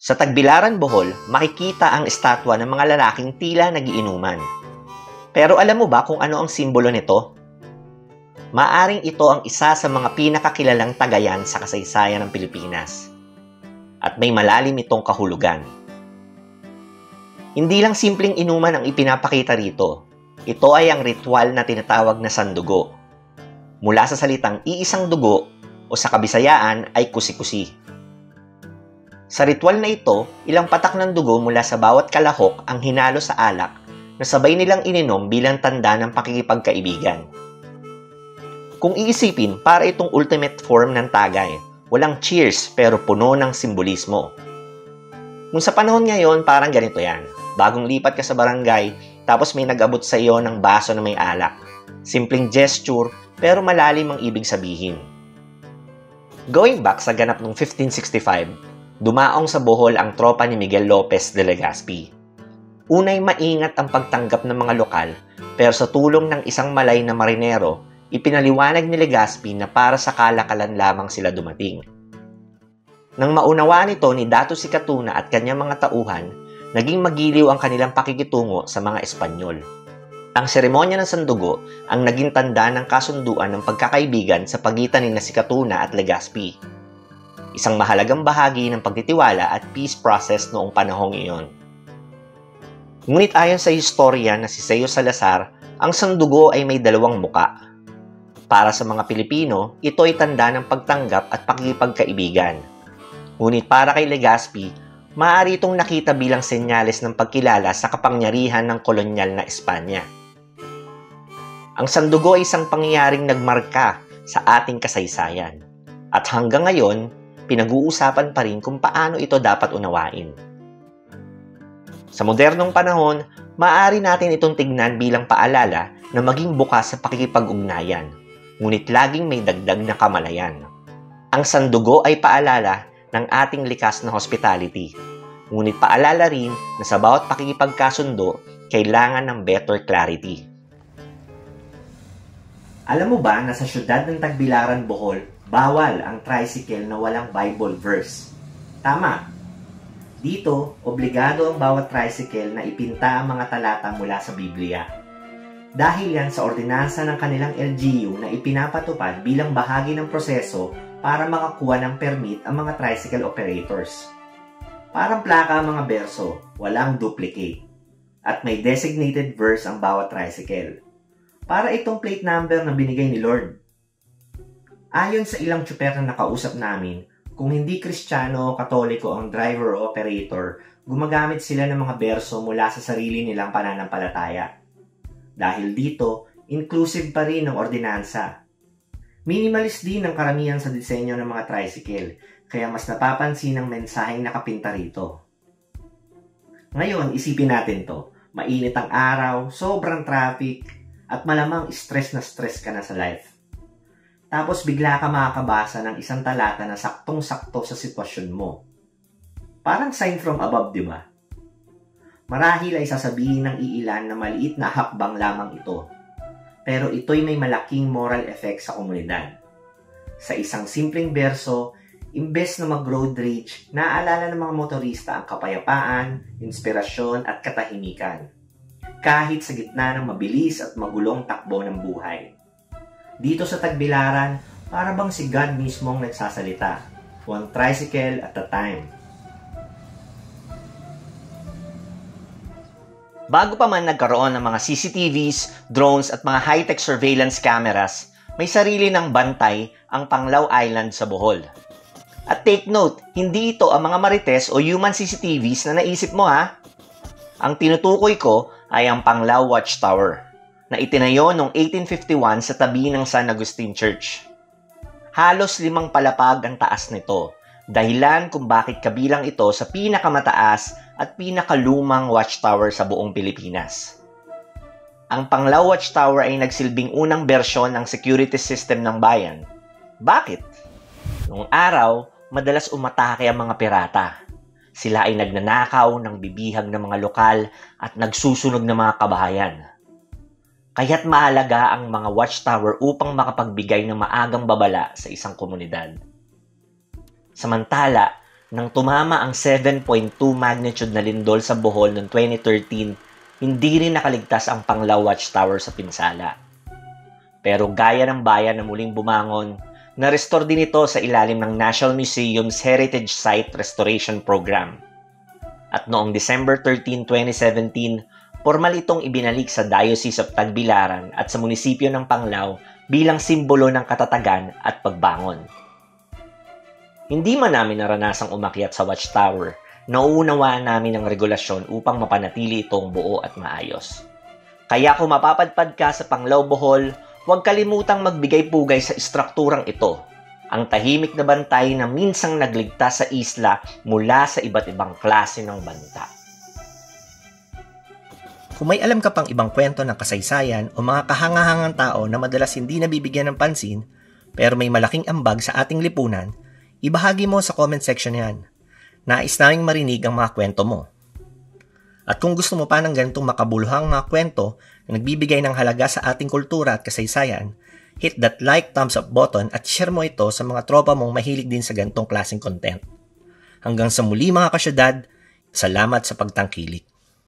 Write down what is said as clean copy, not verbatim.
Sa Tagbilaran, Bohol, makikita ang estatwa ng mga lalaking tila nagiinuman. Pero alam mo ba kung ano ang simbolo nito? Maaring ito ang isa sa mga pinakakilalang tagayan sa kasaysayan ng Pilipinas. At may malalim itong kahulugan. Hindi lang simpleng inuman ang ipinapakita rito. Ito ay ang ritual na tinatawag na sandugo. Mula sa salitang iisang dugo o sa Kabisayaan ay kusi-kusi. Sa ritual na ito, ilang patak ng dugo mula sa bawat kalahok ang hinalo sa alak na sabay nilang ininom bilang tanda ng pakikipagkaibigan. Kung iisipin, para itong ultimate form ng tagay. Walang cheers pero puno ng simbolismo. Kung sa panahon ngayon, parang ganito yan. Bagong lipat ka sa barangay, tapos may nag-abot sa iyo ng baso na may alak. Simpleng gesture pero malalim ang ibig sabihin. Going back sa ganap noong 1565, dumaong sa Bohol ang tropa ni Miguel Lopez de Legazpi. Unay maingat ang pagtanggap ng mga lokal, pero sa tulong ng isang malay na marinero, ipinaliwanag ni Legazpi na para sa kalakalan lamang sila dumating. Nang maunawaan ito ni Dato Sikatuna at kanyang mga tauhan, naging magiliw ang kanilang pakikitungo sa mga Espanyol. Ang seremonya ng sandugo ang naging tanda ng kasunduan ng pagkakaibigan sa pagitan ni Sikatuna at Legazpi. Isang mahalagang bahagi ng pagtitiwala at peace process noong panahong iyon. Ngunit ayon sa historian na si Seo Salazar, ang sandugo ay may dalawang muka. Para sa mga Pilipino, ito ay tanda ng pagtanggap at pakikipagkaibigan. Ngunit para kay Legazpi, maaari itong nakita bilang senyales ng pagkilala sa kapangyarihan ng kolonyal na Espanya. Ang sandugo ay isang pangyayaring nagmarka sa ating kasaysayan. At hanggang ngayon, pinag-uusapan pa rin kung paano ito dapat unawain. Sa modernong panahon, maaari natin itong tignan bilang paalala na maging bukas sa pakikipag-ugnayan, ngunit laging may dagdag na kamalayan. Ang sandugo ay paalala ng ating likas na hospitality, ngunit paalala rin na sa bawat pakikipagkasundo, kailangan ng better clarity. Alam mo ba na sa syudad ng Tagbilaran, Bohol, bawal ang tricycle na walang Bible verse? Tama. Dito, obligado ang bawat tricycle na ipinta ang mga talata mula sa Biblia. Dahil yan sa ordinansa ng kanilang LGU na ipinapatupad bilang bahagi ng proseso para makakuha ng permit ang mga tricycle operators. Parang plaka ang mga berso, walang duplicate. At may designated verse ang bawat tricycle. Para itong plate number na binigay ni Lord. Ayon sa ilang tsuper na nakausap namin, kung hindi Kristiyano o Katoliko ang driver o operator, gumagamit sila ng mga berso mula sa sarili nilang pananampalataya. Dahil dito, inclusive pa rin ang ordinansa. Minimalist din ang karamihan sa disenyo ng mga tricycle, kaya mas napapansin ang mensaheng nakapinta rito. Ngayon, isipin natin to. Mainit ang araw, sobrang traffic, at malamang stress na stress ka na sa life. Tapos bigla ka makakabasa ng isang talata na saktong-sakto sa sitwasyon mo. Parang sign from above, di ba? Marahil ay sasabihin ng iilan na maliit na hakbang lamang ito. Pero ito'y may malaking moral effect sa komunidad. Sa isang simpleng berso, imbes na mag-road rage, naaalala ng mga motorista ang kapayapaan, inspirasyon at katahimikan. Kahit sa gitna ng mabilis at magulong takbo ng buhay. Dito sa Tagbilaran, para bang si God mismo ang nagsasalita. One tricycle at a time. Bago pa man nagkaroon ng mga CCTVs, drones at mga high-tech surveillance cameras, may sarili ng bantay ang Panglao Island sa Bohol. At take note, hindi ito ang mga marites o human CCTVs na naisip mo ha. Ang tinutukoy ko ay ang Panglao Watchtower na itinayo noong 1851 sa tabi ng San Agustin Church. Halos 5 palapag ang taas nito, dahilan kung bakit kabilang ito sa pinakamataas at pinakalumang watchtower sa buong Pilipinas. Ang Panglao Watchtower ay nagsilbing unang bersyon ng security system ng bayan. Bakit? Noong araw, madalas umatake ang mga pirata. Sila ay nagnanakaw ng bibihag ng mga lokal at nagsusunog ng mga kabahayan. Kaya't mahalaga ang mga watchtower upang makapagbigay ng maagang babala sa isang komunidad. Samantala, Nang tumama ang 7.2 magnitude na lindol sa Bohol noong 2013, hindi rin nakaligtas ang Panglao Watchtower sa pinsala. Pero gaya ng bayan na muling bumangon, na-restore din ito sa ilalim ng National Museum's Heritage Site Restoration Program. At noong December 13, 2017, formal itong ibinalik sa Diocese of Tagbilaran at sa munisipyo ng Panglao bilang simbolo ng katatagan at pagbangon. Hindi man namin naranasang umakyat sa Watchtower, nauunawaan namin ang regulasyon upang mapanatili itong buo at maayos. Kaya kung mapapadpad ka sa Panglao, Bohol, huwag kalimutang magbigay-pugay sa istrukturang ito, ang tahimik na bantay na minsang nagligtas sa isla mula sa iba't ibang klase ng banta. Kung may alam ka pang ibang kwento ng kasaysayan o mga kahangahangang tao na madalas hindi nabibigyan ng pansin pero may malaking ambag sa ating lipunan, ibahagi mo sa comment section yan. Nais naming marinig ang mga kwento mo. At kung gusto mo pa ng ganitong makabuluhang mga kwento na nagbibigay ng halaga sa ating kultura at kasaysayan, hit that like, thumbs up button at share mo ito sa mga tropa mong mahilig din sa ganitong klaseng content. Hanggang sa muli mga kasyudad, salamat sa pagtangkilik.